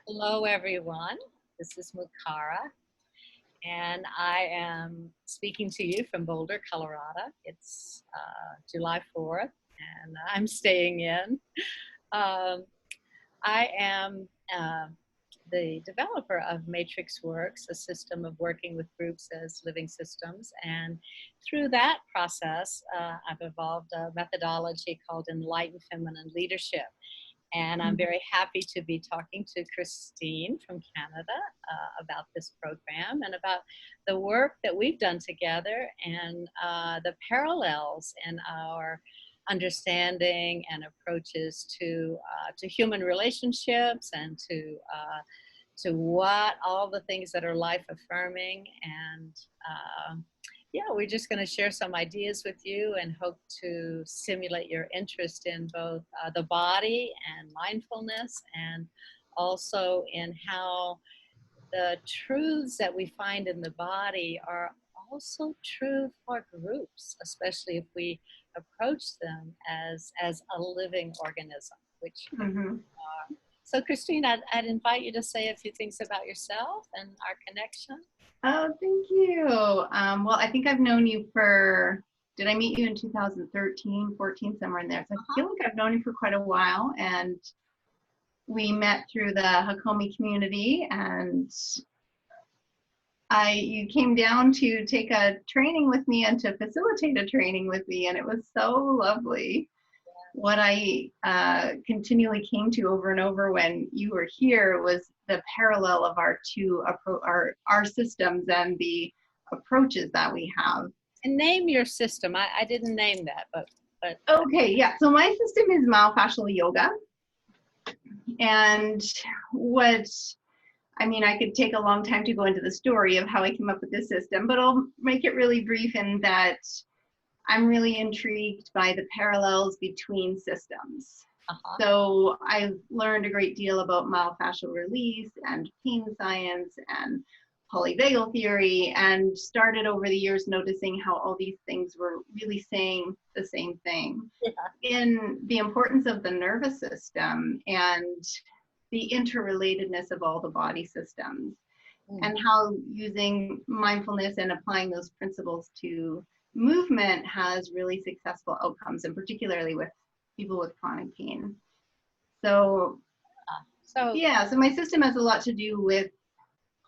Hello, everyone. This is Mukara, and I am speaking to you from Boulder, Colorado. It's July 4th, and I'm staying in. Um, I am the developer of Matrixworks, a system of working with groups as living systems. And through that process, I've evolved a methodology called Enlightened Feminine Leadership. And I'm very happy to be talking to Christine from Canada about this program and about the work that we've done together and the parallels in our understanding and approaches to human relationships and to what all the things that are life affirming and yeah, we're just going to share some ideas with you and hope to stimulate your interest in both the body and mindfulness, and also in how the truths that we find in the body are also true for groups, especially if we approach them as a living organism, which Mm-hmm. so Christine, I'd invite you to say a few things about yourself and our connection. Oh, thank you. Well, I think I've known you did I meet you in 2013, 14, somewhere in there? So I feel like I've known you for quite a while, and we met through the Hakomi community, and you came down to take a training with me and to facilitate a training with me, and it was so lovely. What I continually came to over and over when you were here was the parallel of our systems and the approaches that we have. And name your system. I didn't name that, but Okay, yeah. So my system is myofascial yoga, and I could take a long time to go into the story of how I came up with this system, but I'll make it really brief in that I'm really intrigued by the parallels between systems. So I've learned a great deal about myofascial release and pain science and polyvagal theory, and started over the years noticing how all these things were really saying the same thing in the importance of the nervous system and the interrelatedness of all the body systems, and how using mindfulness and applying those principles to movement has really successful outcomes, and particularly with people with chronic pain. So my system has a lot to do with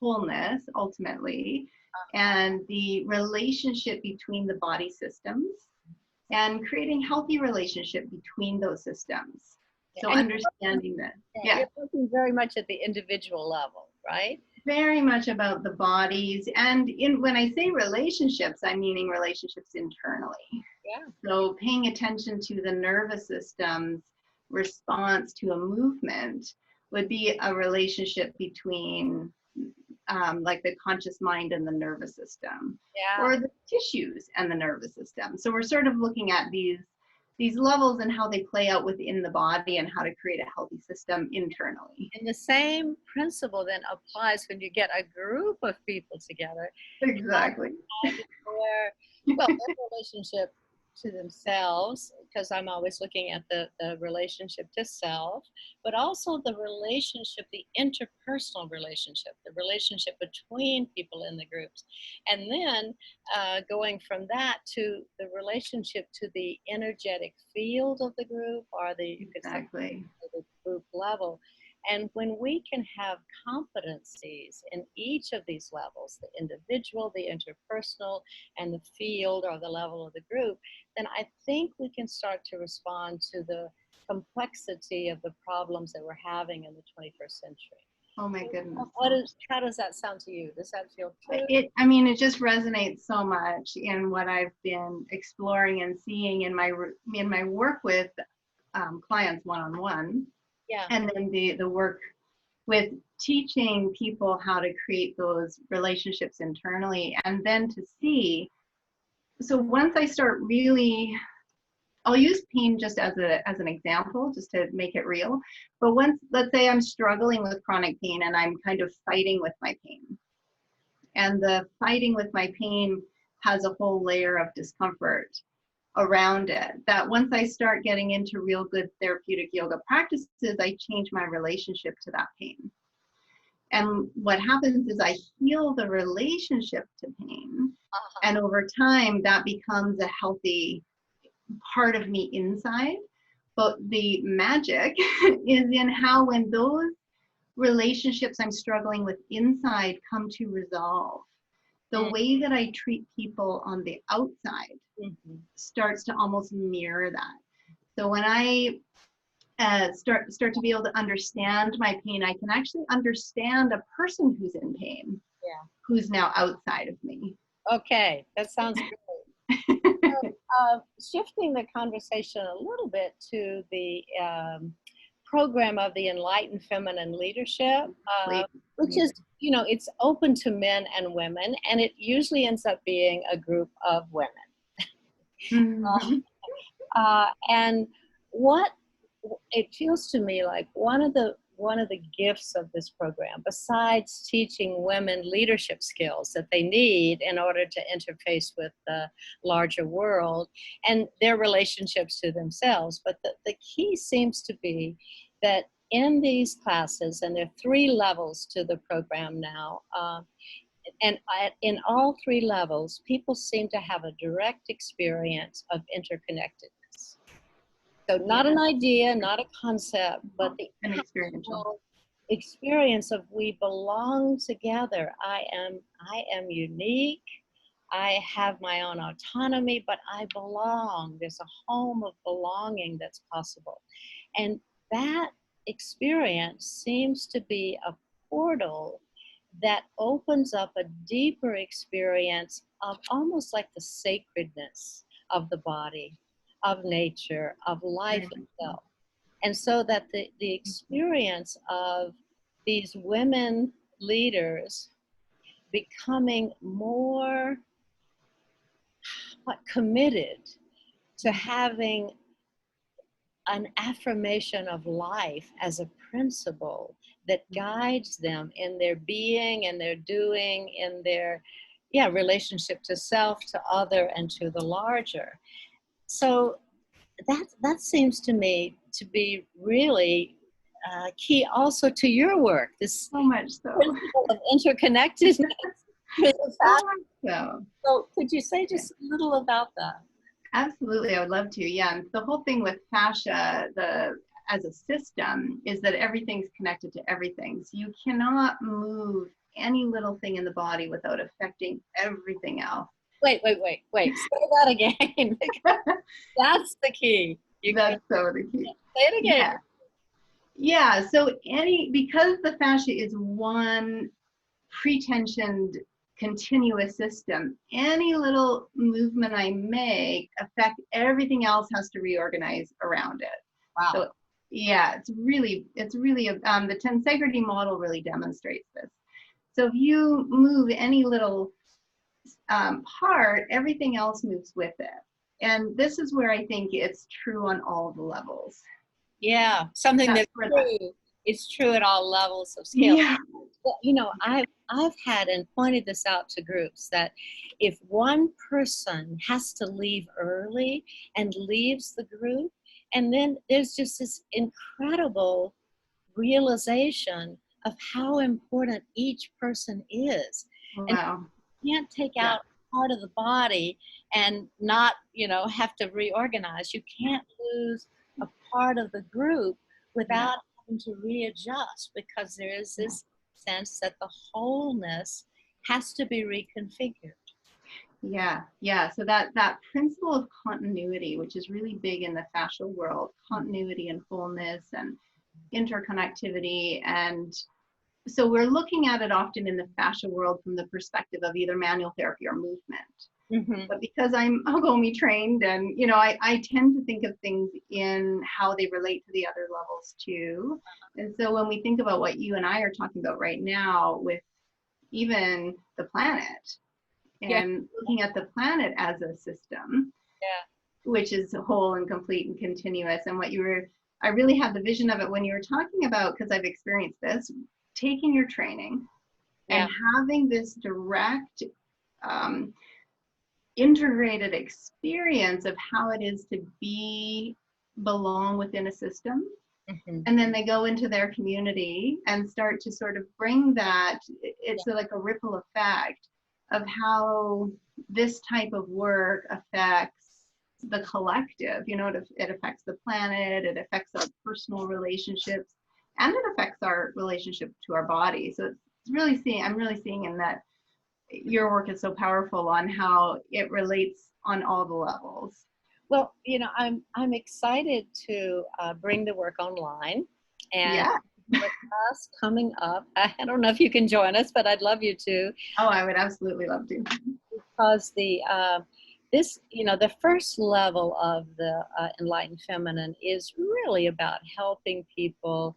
wholeness ultimately, and the relationship between the body systems and creating healthy relationship between those systems. So understanding that. Yeah. You're looking very much at the individual level, right? Very much about the bodies, and when I say relationships, I'm meaning relationships internally. Yeah. So paying attention to the nervous system's response to a movement would be a relationship between like the conscious mind and the nervous system, or the tissues and the nervous system. So we're sort of looking at these levels and how they play out within the body and how to create a healthy system internally. And the same principle then applies when you get a group of people together. Exactly. Well, their relationship to themselves, because I'm always looking at the relationship to self, but also the relationship, the interpersonal relationship, the relationship between people in the groups. And then going from that to the relationship to the energetic field of the group, or the group level. And when we can have competencies in each of these levels, the individual, the interpersonal, and the field or the level of the group, then I think we can start to respond to the complexity of the problems that we're having in the 21st century. Oh my goodness. How does that sound to you? Does that feel true? It just resonates so much in what I've been exploring and seeing in my work with clients one-on-one. Yeah. And then the work with teaching people how to create those relationships internally, and then to see. So once I start really, I'll use pain just as an example, just to make it real. But let's say I'm struggling with chronic pain and I'm kind of fighting with my pain. And the fighting with my pain has a whole layer of discomfort around it, that once I start getting into real good therapeutic yoga practices, I change my relationship to that pain. And what happens is I heal the relationship to pain. Uh-huh. And over time, that becomes a healthy part of me inside. But the magic is in how, when those relationships I'm struggling with inside come to resolve, the way that I treat people on the outside starts to almost mirror that. So when I start to be able to understand my pain, I can actually understand a person who's in pain, who's now outside of me. Okay, that sounds great. So, shifting the conversation a little bit to the program of the Enlightened Feminine Leadership, which is, you know, it's open to men and women, and it usually ends up being a group of women. And what it feels to me like one of the gifts of this program, besides teaching women leadership skills that they need in order to interface with the larger world and their relationships to themselves, but the key seems to be that in these classes, and there are 3 levels to the program now, and in all 3 levels, people seem to have a direct experience of interconnectedness. So not an idea, not a concept, but the an experiential experience of we belong together. I am unique. I have my own autonomy, but I belong. There's a home of belonging that's possible. And that experience seems to be a portal that opens up a deeper experience of almost like the sacredness of the body, of nature, of life itself. And so that the experience of these women leaders becoming more committed to having an affirmation of life as a principle that guides them in their being and their doing, in their relationship to self, to other, and to the larger. So that seems to me to be really key also to your work, this so much so principle of interconnectedness. So could you say just a little about that? Absolutely, I would love to. Yeah, and the whole thing with fascia, as a system, is that everything's connected to everything. So you cannot move any little thing in the body without affecting everything else. Wait. Say that again. That's the key. That's so the key. Say it again. Yeah. So because the fascia is one pretensioned continuous system, any little movement I make affect everything else has to reorganize around it. Wow. So yeah, it's really the tensegrity model really demonstrates this. So if you move any little part, everything else moves with it. And this is where I think it's true on all the levels. Yeah, something that's true. It's true at all levels of scale. Yeah. Well, you know, I've had and pointed this out to groups that if one person has to leave early and leaves the group, and then there's just this incredible realization of how important each person is. Wow. And you can't take out part of the body and not, have to reorganize. You can't lose a part of the group without having to readjust, because there is this sense that the wholeness has to be reconfigured. Yeah. So that principle of continuity, which is really big in the fascial world, continuity and wholeness and interconnectivity. And so we're looking at it often in the fascia world from the perspective of either manual therapy or movement. But because I'm Ogomi trained, and I tend to think of things in how they relate to the other levels too. And so when we think about what you and I are talking about right now with even the planet, and looking at the planet as a system, which is whole and complete and continuous, and I really had the vision of it when you were talking about, because I've experienced this, taking your training and having this direct integrated experience of how it is to belong within a system, Mm-hmm. And then they go into their community and start to sort of bring that. It's like a ripple effect of how this type of work affects the collective. You know, it affects the planet, it affects our personal relationships, and it affects our relationship to our body. So it's really I'm really seeing in that your work is so powerful on how it relates on all the levels. Well, you know, I'm excited to bring the work online, and the class coming up. I don't know if you can join us, but I'd love you to. Oh, I would absolutely love to. Because the this, you know, the first level of the Enlightened Feminine is really about helping people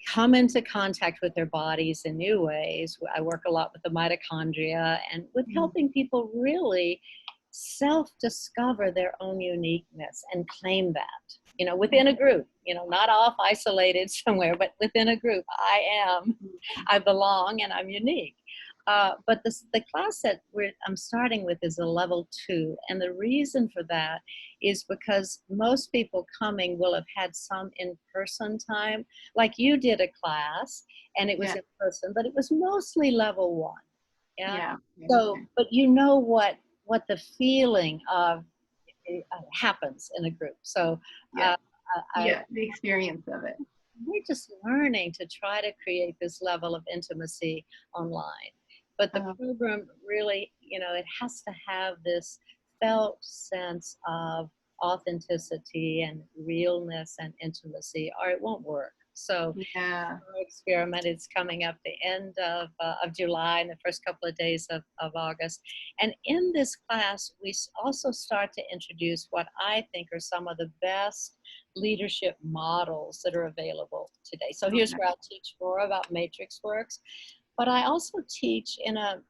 come into contact with their bodies in new ways. I work a lot with the mitochondria and with helping people really self-discover their own uniqueness and claim that, you know, within a group, you know, not off isolated somewhere, but within a group. I belong, and I'm unique. But the class that I'm starting with is a level 2. And the reason for that is because most people coming will have had some in-person time, like you did a class, and it was in person, but it was mostly level 1. Yeah. So, but you know what the feeling of happens in a group. So, the experience of it. We're just learning to try to create this level of intimacy online. But the program really, you know, it has to have this felt sense of authenticity and realness and intimacy, or it won't work. So our experiment is coming up the end of July and the first couple of days of August. And in this class, we also start to introduce what I think are some of the best leadership models that are available today. So here's where I'll teach more about Matrixworks. But I also teach in a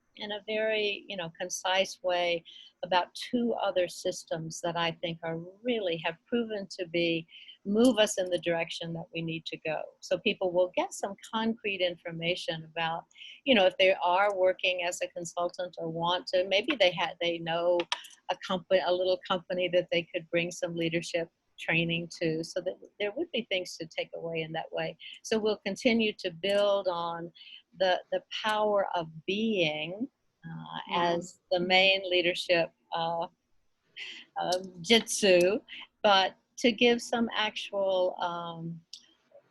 very, you know, concise way about 2 other systems that I think are really have proven to move us in the direction that we need to go. So people will get some concrete information about, you know, if they are working as a consultant or want to, maybe they know a little company that they could bring some leadership training to, so that there would be things to take away in that way. So we'll continue to build on the power of being as the main leadership jitsu, but to give some actual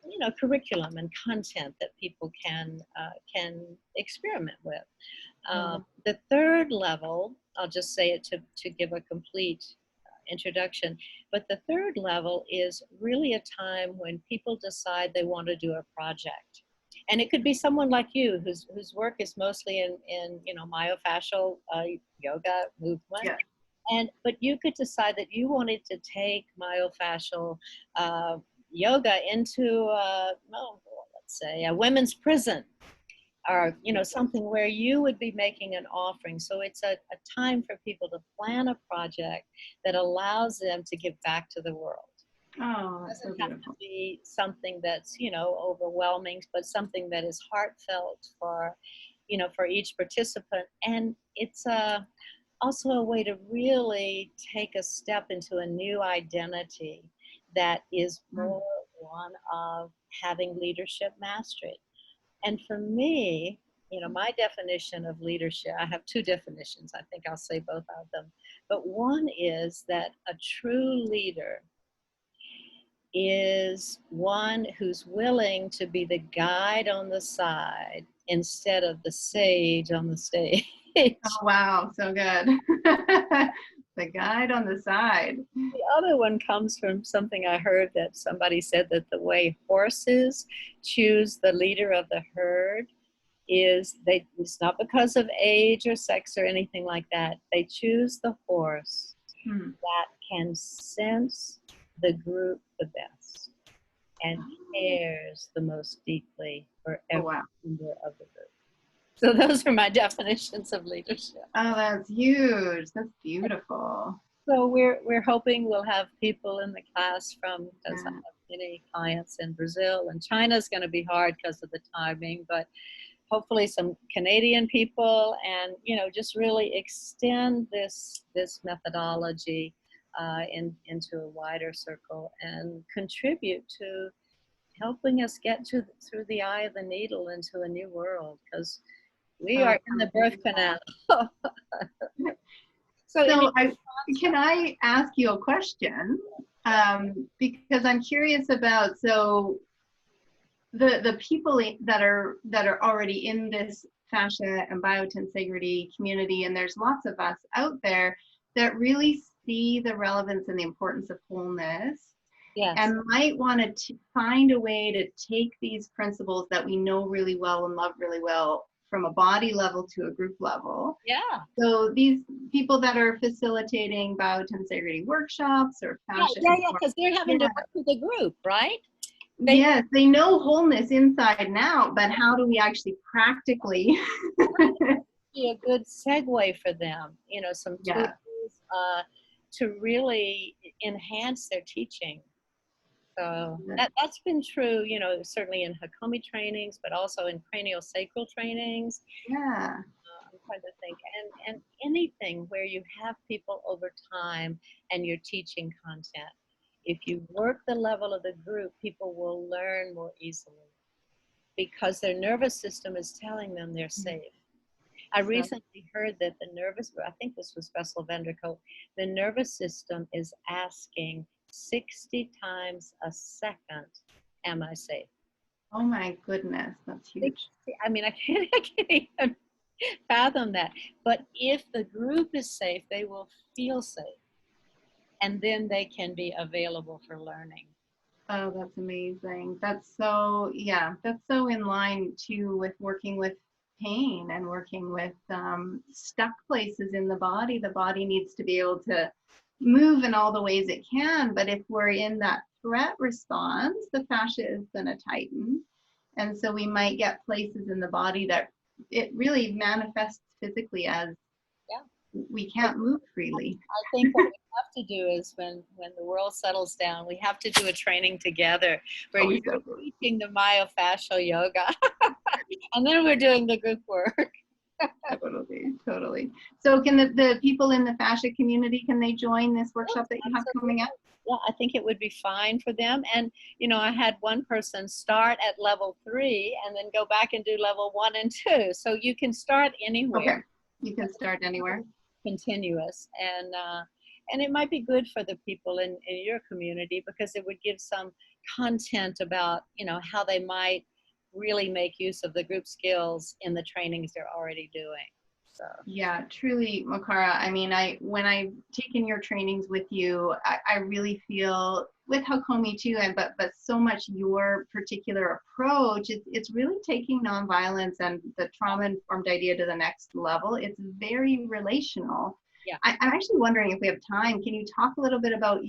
you know, curriculum and content that people can experiment with. The third level, I'll just say it to give a complete introduction, but the third level is really a time when people decide they want to do a project. And it could be someone like you whose work is mostly in you know, myofascial yoga movement. But you could decide that you wanted to take myofascial yoga into let's say a women's prison, or, you know, something where you would be making an offering. So it's a time for people to plan a project that allows them to give back to the world. Oh, it doesn't have to be something that's, you know, overwhelming, but something that is heartfelt for, you know, for each participant. And it's also a way to really take a step into a new identity that is more one of having leadership mastery. And for me, you know, my definition of leadership, I have 2 definitions. I think I'll say both of them. But one is that a true leader is one who's willing to be the guide on the side instead of the sage on the stage. Oh, wow, so good. The guide on the side. The other one comes from something I heard, that somebody said that the way horses choose the leader of the herd is it's not because of age or sex or anything like that. They choose the horse that can sense the group the best and cares the most deeply for every member of the group. So those are my definitions of leadership. Oh, that's huge. That's beautiful. So we're hoping we'll have people in the class from, because I have many clients in Brazil, and China's going to be hard because of the timing, but hopefully some Canadian people, and, you know, just really extend this methodology into a wider circle and contribute to helping us get through the eye of the needle into a new world, because we are That's in the birth amazing. canal. So, So can I ask you a question? Because I'm curious about, so the people that are already in this fascia and biotensegrity community, and there's lots of us out there that really see the relevance and the importance of wholeness, yes, and might want to find a way to take these principles that we know really well and love really well from a body level to a group level. yeah, So these people that are facilitating biotensegrity workshops or fascia, because they're having to work with a group, right? Yes, they know wholeness inside and out, but how do we actually practically? Be a good segue for them, some tools to really enhance their teaching. So that's been true, certainly in Hakomi trainings, but also in craniosacral trainings. Yeah. I'm trying to think, and anything where you have people over time and you're teaching content. If you work the level of the group, people will learn more easily because their nervous system is telling them they're safe. I recently heard that I think this was Bessel van der Kolk, the nervous system is asking 60 times a second, am I safe? Oh my goodness, that's huge. 60, I mean, I can't even fathom that. But if the group is safe, they will feel safe. And then they can be available for learning. Oh, that's amazing. That's so, yeah, that's so in line too with working with pain and working with stuck places in the body. The body needs to be able to move in all the ways it can, but if we're in that threat response, the fascia is going to tighten. And so we might get places in the body that it really manifests physically as we can't move freely. I think what we have to do is when the world settles down, we have to do a training together where you're teaching the myofascial yoga and then we're doing the group work. Totally. So can the people in the fascia community, can they join this workshop that you have coming up? Yeah, I think it would be fine for them. And, I had one person start at level 3 and then go back and do level 1 and 2. So you can start anywhere. Okay, you can start anywhere. Continuous. And it might be good for the people in your community because it would give some content about, how they might really make use of the group skills in the trainings they're already doing. So. Yeah, truly, Mukara. I mean, when I've taken your trainings with you, I really feel with Hakomi too, but so much your particular approach. It's really taking nonviolence and the trauma-informed idea to the next level. It's very relational. Yeah. I'm actually wondering if we have time. Can you talk a little bit about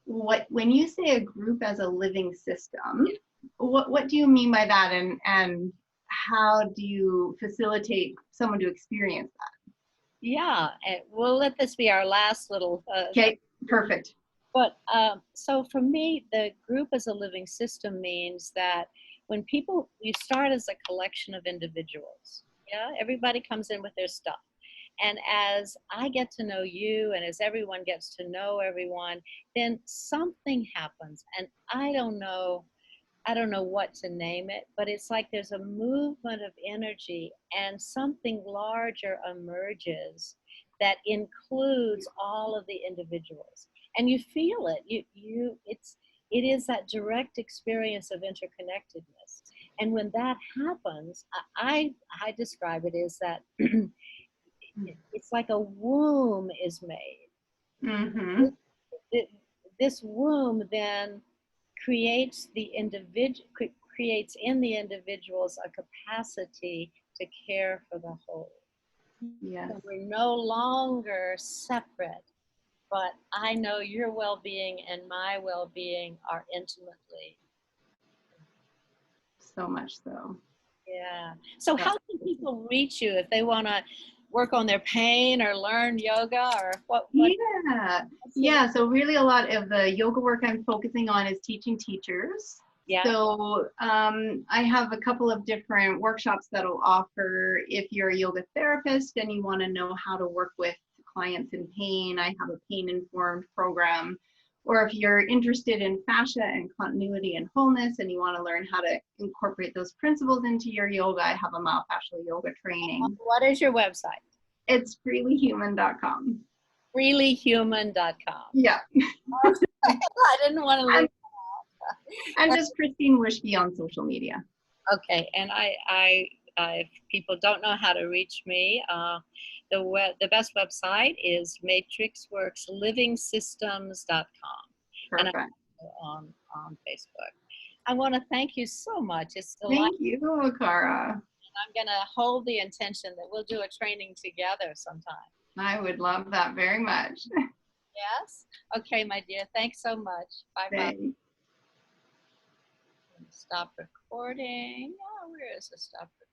when you say a group as a living system? Yeah. What do you mean by that, and how do you facilitate someone to experience that? Yeah, we'll let this be our last little. Okay, perfect. But so for me, the group as a living system means that when you start as a collection of individuals, everybody comes in with their stuff. And as I get to know you and as everyone gets to know everyone, then something happens. And I don't know what to name it, but it's like there's a movement of energy and something larger emerges that includes all of the individuals. And you feel it. It is that direct experience of interconnectedness. And when that happens, I describe it as that it's like a womb is made. Mm-hmm. This womb then creates in the individuals a capacity to care for the whole. Yes. So we're no longer separate, but I know your well-being and my well-being are intimately. So much so. Yeah. So how can people reach you if they want to work on their pain or learn yoga or what? Yeah. So really a lot of the yoga work I'm focusing on is teaching teachers. Yeah. So I have a couple of different workshops that'll offer if you're a yoga therapist and you want to know how to work with clients in pain. I have a pain-informed program Or if you're interested in fascia and continuity and wholeness and you want to learn how to incorporate those principles into your yoga, I have a myofascial yoga training. What is your website? It's freelyhuman.com. Freelyhuman.com. Yeah. I didn't want to leave. I'm just Christine Wishke on social media. Okay, and if people don't know how to reach me, the best website is matrixworkslivingsystems.com. Perfect. And I'm on Facebook. I want to thank you so much. It's delightful. Thank you, Mukara. I'm going to hold the intention that we'll do a training together sometime. I would love that very much. Yes? Okay, my dear. Thanks so much. Bye-bye. Stop recording. Oh, where is the stop recording?